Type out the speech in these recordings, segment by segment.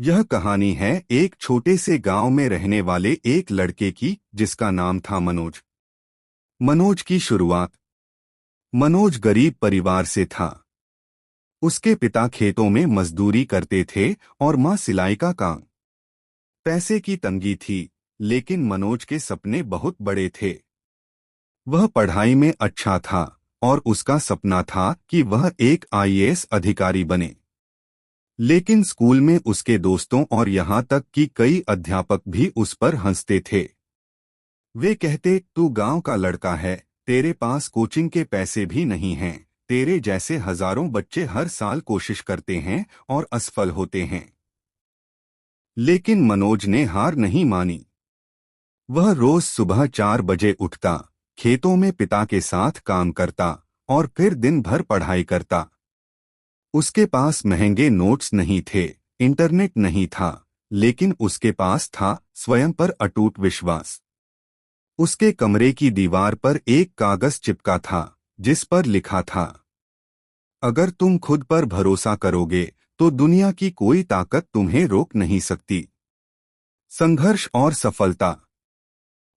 यह कहानी है एक छोटे से गांव में रहने वाले एक लड़के की जिसका नाम था मनोज। मनोज की शुरुआत। मनोज गरीब परिवार से था। उसके पिता खेतों में मजदूरी करते थे और मां सिलाई का काम। पैसे की तंगी थी, लेकिन मनोज के सपने बहुत बड़े थे। वह पढ़ाई में अच्छा था और उसका सपना था कि वह एक आईएएस अधिकारी बने। लेकिन स्कूल में उसके दोस्तों और यहाँ तक कि कई अध्यापक भी उस पर हंसते थे। वे कहते, तू गांव का लड़का है, तेरे पास कोचिंग के पैसे भी नहीं हैं, तेरे जैसे हजारों बच्चे हर साल कोशिश करते हैं और असफल होते हैं। लेकिन मनोज ने हार नहीं मानी। वह रोज सुबह 4 बजे उठता, खेतों में पिता के साथ काम करता और फिर दिन भर पढ़ाई करता। उसके पास महंगे नोट्स नहीं थे, इंटरनेट नहीं था, लेकिन उसके पास था स्वयं पर अटूट विश्वास। उसके कमरे की दीवार पर एक कागज चिपका था, जिस पर लिखा था, अगर तुम खुद पर भरोसा करोगे तो दुनिया की कोई ताकत तुम्हें रोक नहीं सकती। संघर्ष और सफलता।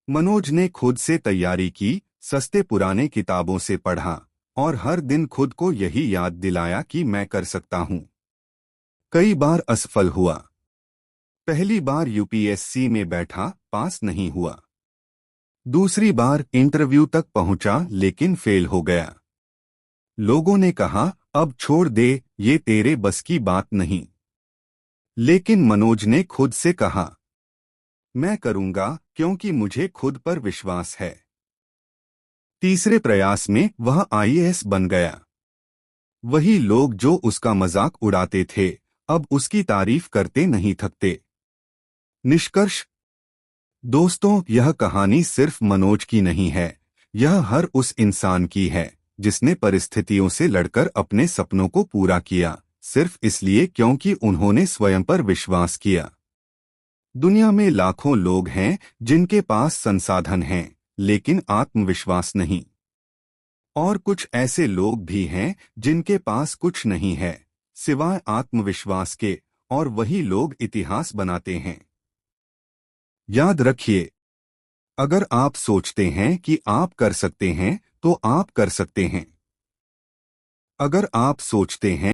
मनोज ने खुद से तैयारी की, सस्ते पुराने किताबों से पढ़ा और हर दिन खुद को यही याद दिलाया कि मैं कर सकता हूं। कई बार असफल हुआ। पहली बार यूपीएससी में बैठा, पास नहीं हुआ। दूसरी बार इंटरव्यू तक पहुंचा लेकिन फेल हो गया। लोगों ने कहा, अब छोड़ दे, ये तेरे बस की बात नहीं। लेकिन मनोज ने खुद से कहा, मैं करूंगा, क्योंकि मुझे खुद पर विश्वास है। तीसरे प्रयास में वह आईएएस बन गया। वही लोग जो उसका मजाक उड़ाते थे, अब उसकी तारीफ करते नहीं थकते। निष्कर्ष। दोस्तों, यह कहानी सिर्फ मनोज की नहीं है, यह हर उस इंसान की है जिसने परिस्थितियों से लड़कर अपने सपनों को पूरा किया, सिर्फ इसलिए क्योंकि उन्होंने स्वयं पर विश्वास किया। दुनिया में लाखों लोग हैं जिनके पास संसाधन हैं, लेकिन आत्मविश्वास नहीं। और कुछ ऐसे लोग भी हैं जिनके पास कुछ नहीं है सिवाय आत्मविश्वास के, और वही लोग इतिहास बनाते हैं। याद रखिए, अगर आप सोचते हैं कि आप कर सकते हैं तो आप कर सकते हैं। अगर आप सोचते हैं